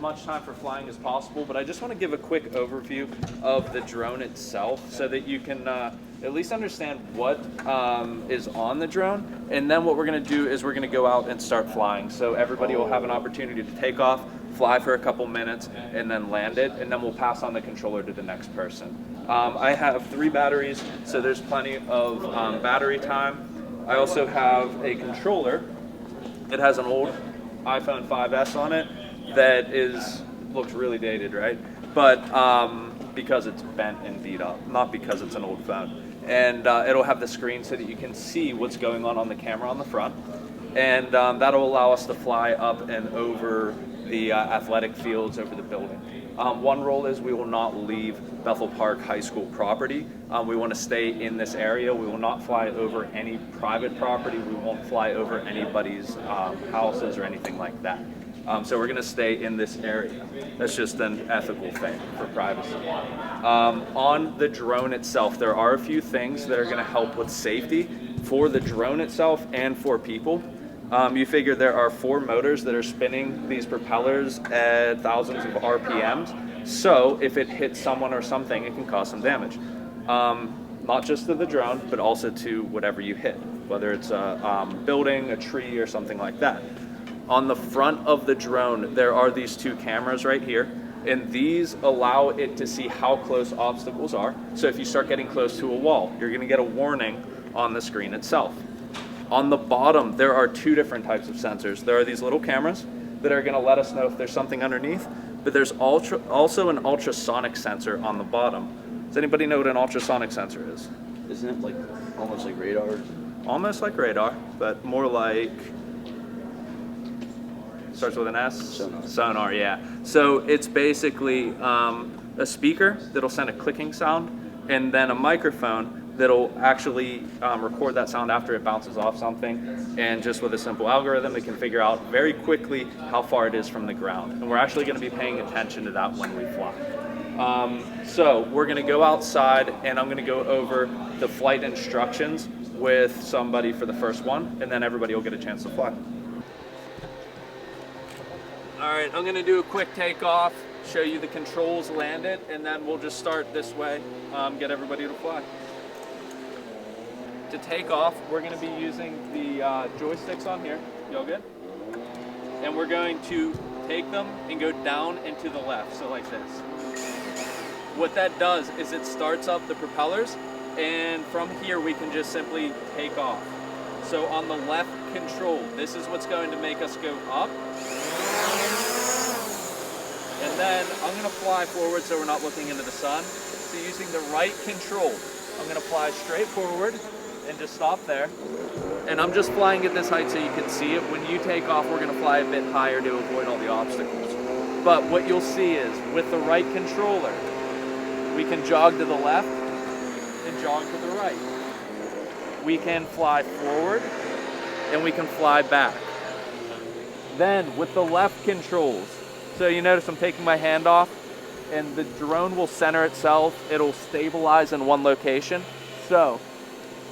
as much time for flying as possible, but I just want to give a quick overview of the drone itself so that you can at least understand what is on the drone. And then what we're going to do is we're going to go out and start flying. So everybody will have an opportunity to take off, fly for a couple minutes, and then land it, and then we'll pass on the controller to the next person. I have 3 batteries, so there's plenty of battery time. I also have a controller. It has an old iPhone 5S on it that looks really dated, right? But because it's bent and beat up, not because it's an old phone. And it'll have the screen so that you can see what's going on the camera on the front. And that'll allow us to fly up and over the athletic fields, over the building. One rule is we will not leave Bethel Park High School property. We want to stay in this area. We will not fly over any private property. We won't fly over anybody's houses or anything like that. So we're going to stay in this area. That's just an ethical thing for privacy. On the drone itself, there are a few things that are going to help with safety for the drone itself and for people. You figure there are 4 motors that are spinning these propellers at thousands of RPMs. So if it hits someone or something, it can cause some damage. Not just to the drone, but also to whatever you hit, whether it's a building, a tree, or something like that. On the front of the drone, there are these 2 cameras right here, and these allow it to see how close obstacles are. So if you start getting close to a wall, you're going to get a warning on the screen itself. On the bottom, there are 2 different types of sensors. There are these little cameras that are going to let us know if there's something underneath, but there's also an ultrasonic sensor on the bottom. Does anybody know what an ultrasonic sensor is? Isn't it like almost like radar? Almost like radar, but more like, starts with an S? Sonar. Sonar, yeah. So it's basically a speaker that'll send a clicking sound, and then a microphone that'll actually record that sound after it bounces off something, and just with a simple algorithm it can figure out very quickly how far it is from the ground. And we're actually going to be paying attention to that when we fly. So we're going to go outside, and I'm going to go over the flight instructions with somebody for the first one, and then everybody will get a chance to fly. Alright, I'm going to do a quick takeoff, show you the controls landed, and then we'll just start this way, get everybody to fly. To take off, we're going to be using the joysticks on here. Y'all good? And we're going to take them and go down and to the left, so like this. What that does is it starts up the propellers, and from here we can just simply take off. So on the left control, this is what's going to make us go up. And then I'm going to fly forward so we're not looking into the sun. So using the right control, I'm going to fly straight forward and just stop there. And I'm just flying at this height so you can see it. When you take off, we're going to fly a bit higher to avoid all the obstacles. But what you'll see is with the right controller, we can jog to the left and jog to the right. We can fly forward and we can fly back. Then with the left controls, so you notice I'm taking my hand off and the drone will center itself. It'll stabilize in one location. So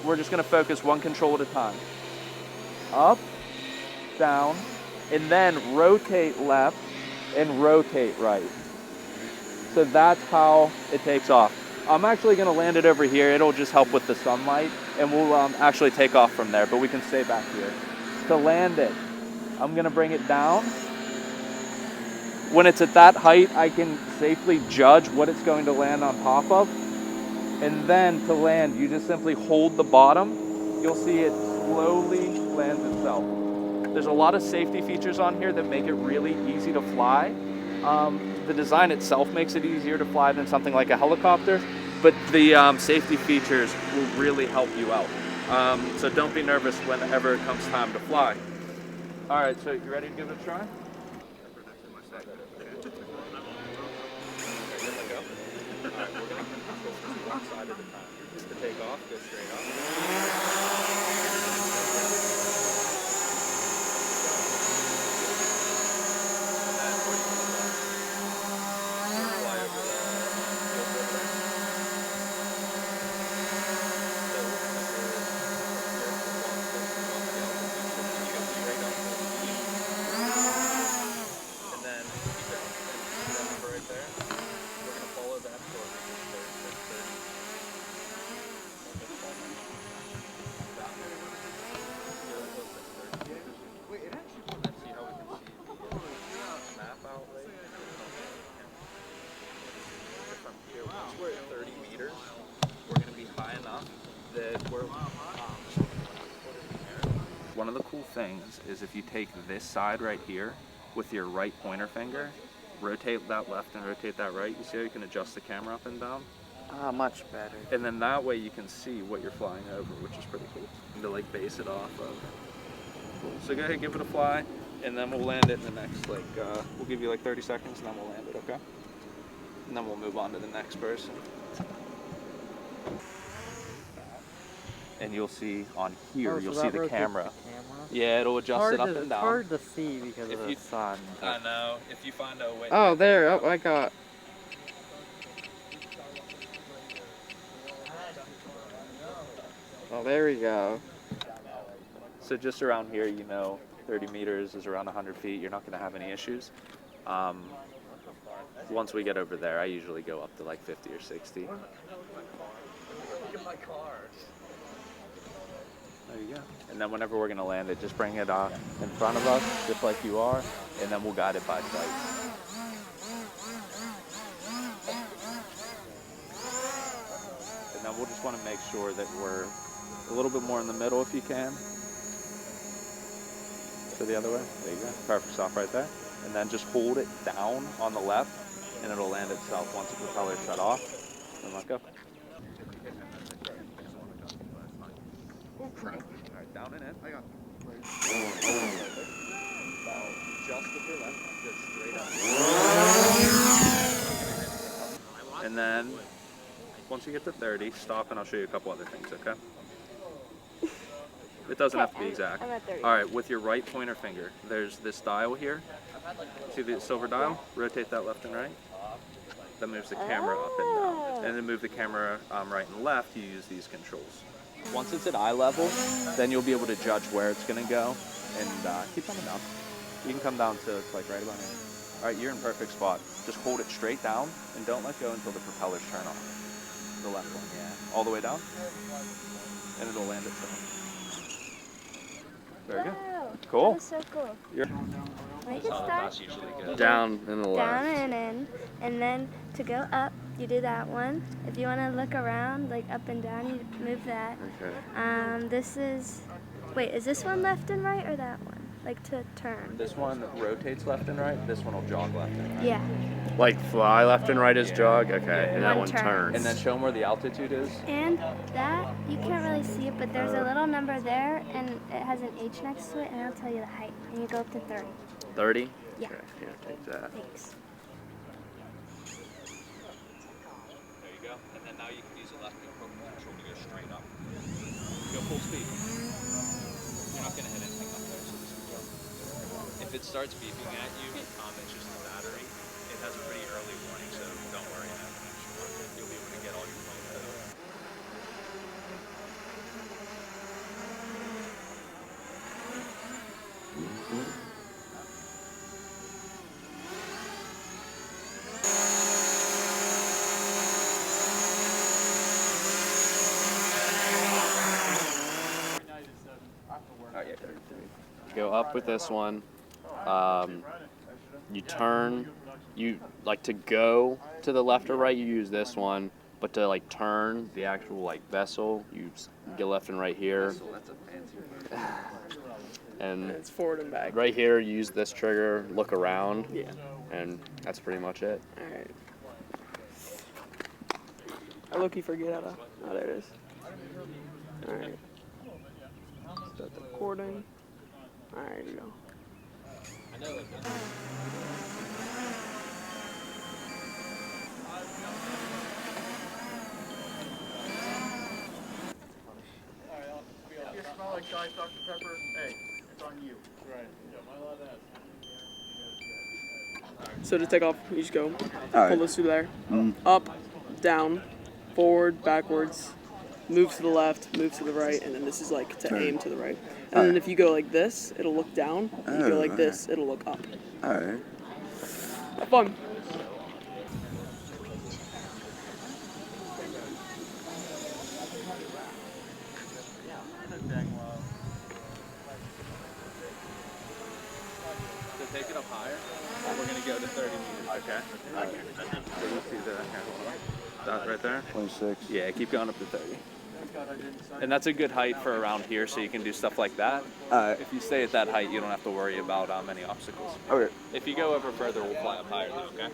we're just going to focus one control at a time. Up, down, and then rotate left and rotate right. So that's how it takes off. I'm actually going to land it over here. It'll just help with the sunlight, and we'll actually take off from there, but we can stay back here. To land it, I'm going to bring it down. When it's at that height, I can safely judge what it's going to land on top of. And then to land, you just simply hold the bottom. You'll see it slowly lands itself. There's a lot of safety features on here that make it really easy to fly. The design itself makes it easier to fly than something like a helicopter, but the safety features will really help you out. So don't be nervous whenever it comes time to fly. All right, so you ready to give it a try? Alright, we're going to control one side at a time. To take off, go straight up. And then keep going. that we're. One of the cool things is if you take this side right here with your right pointer finger, rotate that left and rotate that right. You see how you can adjust the camera up and down? Ah, much better. And then that way you can see what you're flying over, which is pretty cool. And to like base it off of. Cool. So go ahead, give it a fly, and then we'll land it in the next, like, we'll give you like 30 seconds and then we'll land it, okay? And then we'll move on to the next person. And you'll see on here, Oh, you'll so see that the rotates camera. the camera? Yeah, it'll adjust it up and It's down. hard to see because If of the you- sun. I know. If you find a way. Oh, there. Oh, I got. Oh, there we go. So just around here, 30 meters is around 100 feet. You're not going to have any issues. Once we get over there, I usually go up to like 50 or 60. There you go. And then whenever we're going to land it, just bring it in front of us, just like you are, and then we'll guide it by sight. And then we'll just want to make sure that we're a little bit more in the middle if you can. So the other way. There you go. Perfect. Stop right there. And then just hold it down on the left, and it'll land itself once the propeller shut off. And let go. Alright, down and in. I got just with your left, just straight up. And then once you get to 30, stop and I'll show you a couple other things, okay? It doesn't have to be exact. I'm at 30. Alright, with your right pointer finger, there's this dial here. See the silver dial? Rotate that left and right. That moves the camera up and down. And then move the camera right and left, you use these controls. Once it's at eye level, then you'll be able to judge where it's going to go. And keep coming down. You can come down to it's like right about here. Alright, you're in perfect spot. Just hold it straight down and don't let go until the propellers turn on. The left one, yeah. All the way down. And it'll land itself. Very good. Wow, Cool. That was so cool. You're Make it start Down and the down left. and in, and then to go up, you do that one. If you want to look around, like up and down, you move that. Okay. This is, wait, is this one left and right or that one? Like to turn? This one rotates left and right. This one will jog left and right. Yeah. Like fly left and right is Yeah. jog? Okay. And that One one turn. turns. And then show them where the altitude is. And that, you can't really see it, but there's a little number there, and it has an H next to it, and it'll tell you the height. And you go up to 30. 30? Yeah. Okay. Yeah, take that. Thanks. There you go. And then now you can use the left control to go straight up. Go full speed. You're not going to hit anything up there, so this will go. If it starts beeping at you, it's just the battery. It has a pretty early warning, so don't worry. You'll be able to get all your flight code. Oh, yeah, 33. Go up with this one. You turn. You like to go to the left or right. You use this one, but to like turn the actual like vessel, you get left and right here. So that's a fancy. And It's forward and back. right here, use this trigger. Look around, Yeah. and that's pretty much it. Alright. I low-key forget how to. Oh, there it is. Alright. Start the recording. Alright, here we go. If you smell like Diet Dr. Pepper, hey, it's on you. Right. So to take off, you just go. Pull this through there. Up, down, forward, backwards. Move to the left, move to the right, and then this is like to aim to the right. And then if you go like this, it'll look down. If you go like this, it'll look up. Alright. Have fun. So take it up higher, and we're going to go to 30 meters, okay? So you see the dot right there? 26. Yeah, keep going up to 30. And that's a good height for around here, so you can do stuff like that. If you stay at that height, you don't have to worry about any obstacles. Okay. If you go over further, we'll fly up higher though, okay?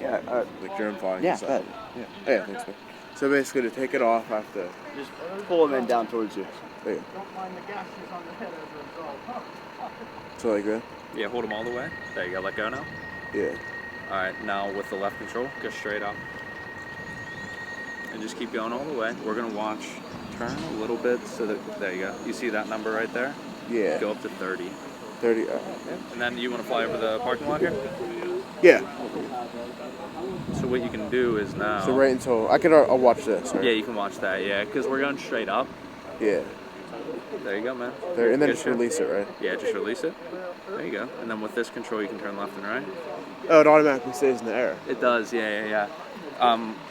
Yeah. Like drone flying. Yeah, and stuff. bet. Yeah, thanks, man. So basically, to take it off, I have to. Just pull them in down towards you. There you Don't mind the gases on the head as a result. go. So like that. Yeah, hold them all the way. There you go, let go now. Yeah. Alright, now with the left control, go straight up. And just keep going all the way. We're gonna watch, turn a little bit so that, there you go. You see that number right there? Yeah. Go up to 30. 30. And then you wanna fly over the parking lot here? Yeah. So what you can do is now... So right until I can. I'll watch this. Right? Yeah, you can watch that, yeah, because we're going straight up. Yeah. There you go, man. There, and then Good just shit. release it, right? Yeah, just release it. There you go. And then with this control, you can turn left and right. Oh, it automatically stays in the air. It does, yeah.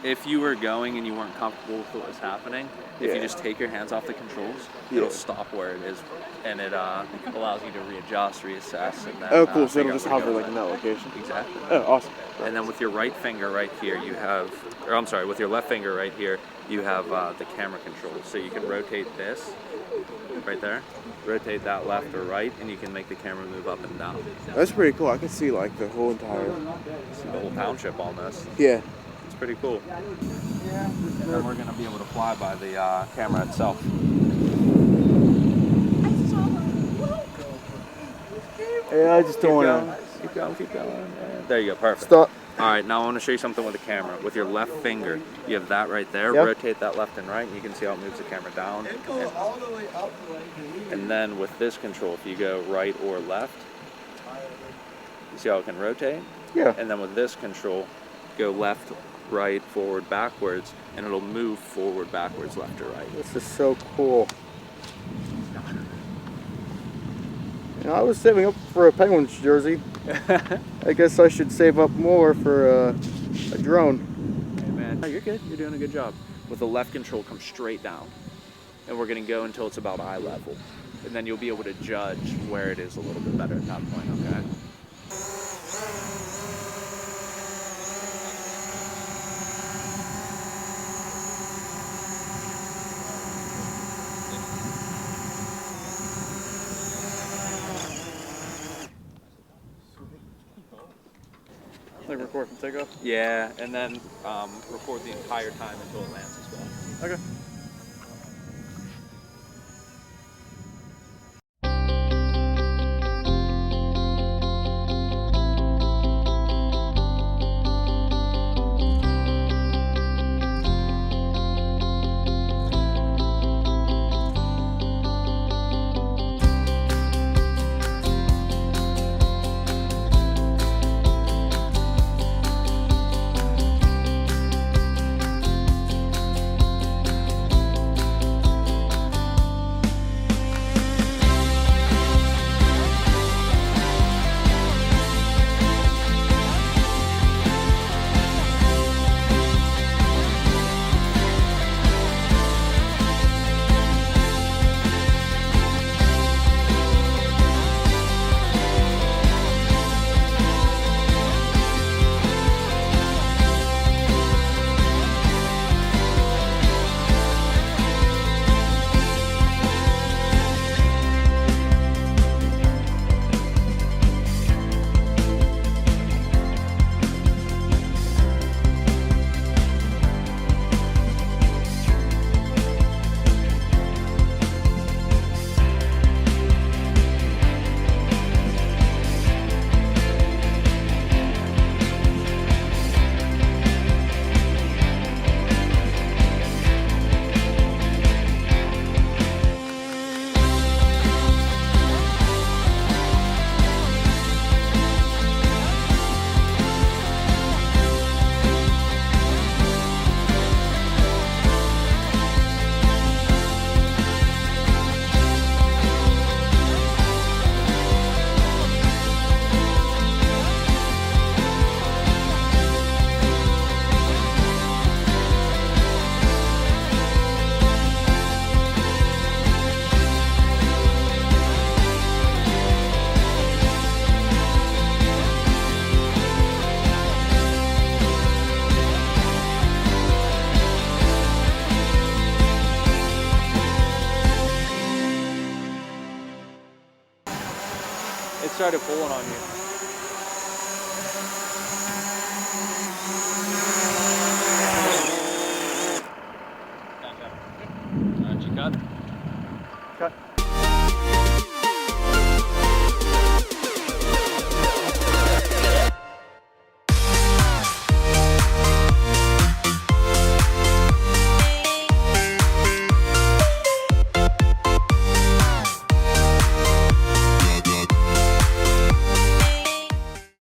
If you were going and you weren't comfortable with what was happening, if Yeah. you just take your hands off the controls, Yeah. it'll stop where it is, and it allows you to readjust, reassess, and then. Oh, cool. So figure it'll out just where to hover go like in that location. Exactly. Oh, awesome. And then with your right finger right here, you have, or I'm sorry, with your left finger right here, you have the camera controls. So you can rotate this right there, rotate that left or right, and you can make the camera move up and down. That's pretty cool. I can see like the whole entire. See the whole township almost. Yeah. It's pretty cool. And then we're going to be able to fly by the camera itself. Yeah, I just don't want to. Keep going. There you go, perfect. Stop. All right, now I want to show you something with the camera. With your left finger, you have that right there. Yep. Rotate that left and right, and you can see how it moves the camera down. And then with this control, if you go right or left, you see how it can rotate? Yeah. And then with this control, go left, right, forward, backwards, and it'll move forward, backwards, left or right. This is so cool. You know, I was saving up for a Penguins jersey. I guess I should save up more for a drone. Hey man, you're good. You're doing a good job. With the left control, come straight down. And we're going to go until it's about eye level. And then you'll be able to judge where it is a little bit better at that point, okay? Like record from takeoff. Yeah, and then record the entire time until it lands as well. Okay. started pulling on you. Did you cut? Cut.